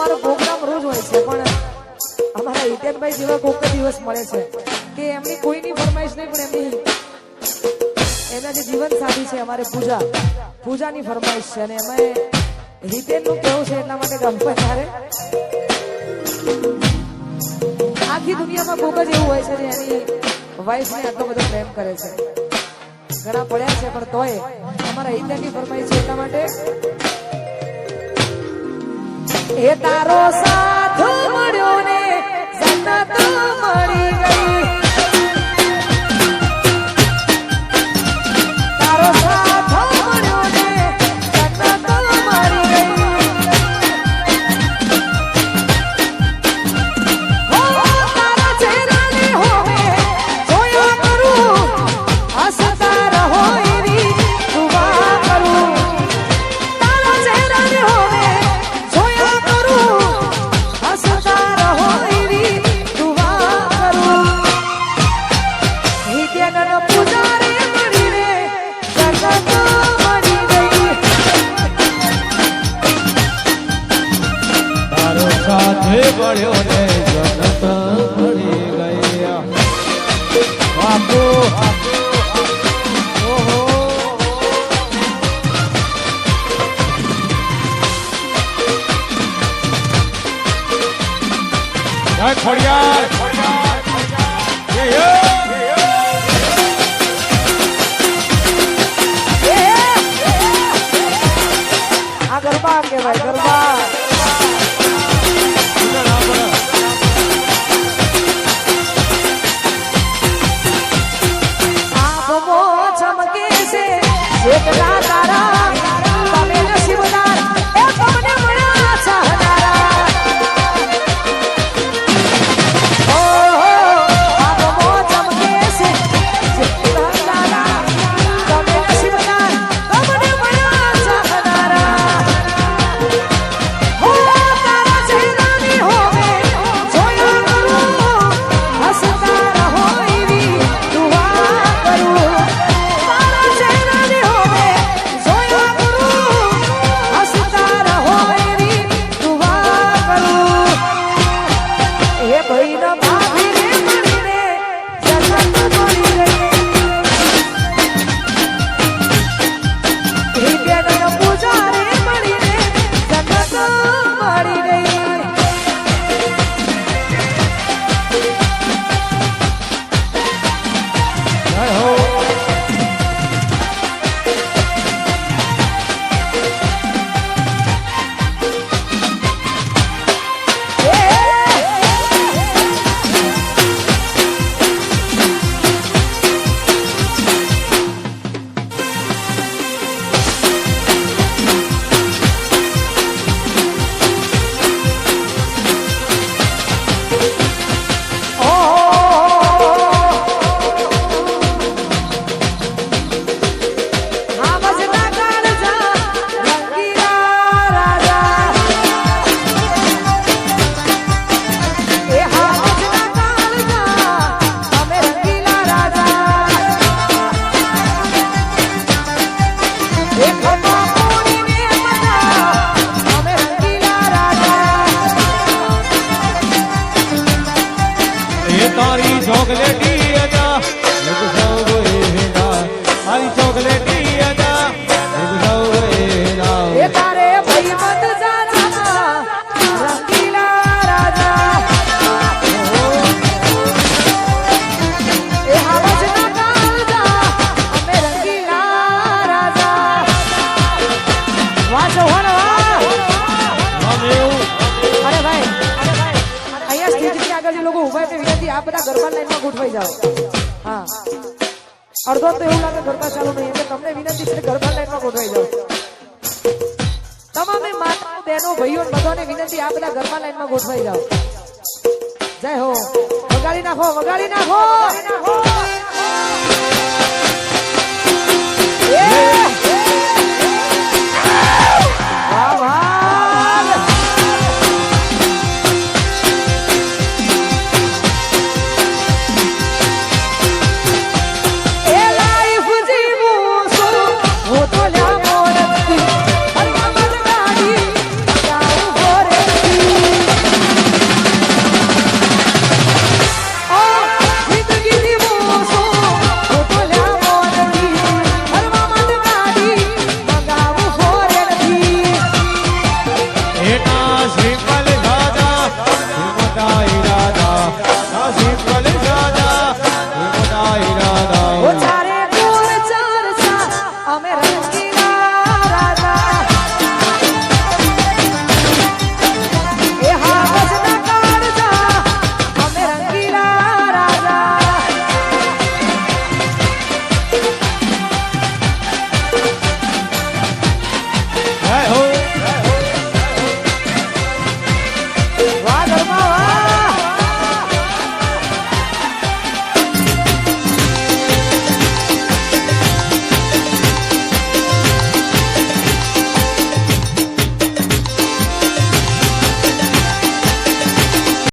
અમારો પ્રોગ્રામ રોજ હોય છે, પણ અમારા હિતેનભાઈ જેવા કોક દિવસ મળે છે કે એમની કોઈની ફરમાઈશ નહીં, પણ એના જે જીવન સાથી છે અમારે પૂજાની ફરમાઈશ છે, અને એમાં હિતેનનું કેવું છે એટલા માટે ગમવા ત્યારે આખી દુનિયામાં કોક જ એવું હોય છે જે એની વાઈફને આટલો બધો પ્રેમ કરે છે. ઘણા પડ્યા છે પણ તોય અમારા હિતેનની ફરમાઈશ છે એટલા માટે એ તારો સાથ મળ્યો ને જન્નત મળી ગઈ, તારો સાથ મળ્યો ને જન્નત મળી ગઈ, હો તારા ચહેરાને હોવે જોયા કરું, હસતા રહો એવી દુઆ કરું, તારા ચહેરાને હોવે જોયા કરું, હસતા રહો એવી દુઆ કરું. હિતેનનો પૂજારી મળીને જગત મળી ગઈ, તારો સાથે મળ્યો ને જન્નત મળી ગઈ. બાપુ ઓહો જય ખોડિયાર આ ગરબા કહેવાય, ગરબા. આંખો ચમકે છે જેટલા તારા, તમે નસીબદાર એ તમને મળ્યા ચાહનારા. ઓહો આંખો ચમકે છે જેટલા તારા, તમે નસીબદાર તમને મળ્યા ચાહનારા. હો તારા ચહેરાની હોવે જોયા કરું, હસતા રહો એવી દુઆ કરું, તારા ચહેરાની હોવે જોયા કરું, હસતા રહો એવી દુઆ કરું. એ ભાઈના ભાભીને મળીને જન્નત મળી ગઈ, હિતેનનો પૂજારી મળીને જન્નત મળી ગઈ. જય હો હા ભજના કાળજા રંગીલા રાજા, એ હા ભજના કાળજા અમે રંગીલા રાજા, એ ખમા પૂરીને મજા અમે રંગીલા રાજા. એ તારી ચોકલેટી અજા એક સૌ એના, મારી ચોકલેટી અજા એક સૌ એના. એ તારે ભાઈબંધ જાના રંગીલા રાજા, એ હા ભજના કાળજા અમે રંગીલા રાજા. વાંચો હોને વાહ. આમ એવું અરે ભાઈ અહીંયા સ્ટેજની આગળ જે લોકો ઉભા છે વિનંતી આ બધા ગરબા લાઈનમાં ગોઠવાઈ જાઓ. હા અડધો તો એવું લાગે ગરબા ચાલુ નહીં, એટલે તમને વિનંતી છે ગરબા લાઈનમાં ગોઠવાઈ જાઓ. તમામે માતાઓ બહેનો ભાઈઓ બધાને વિનંતી આ બધા ગરબા લાઈનમાં ગોઠવાઈ જાઓ. જય હો. વગાડી નાખો, વગાડી નાખો.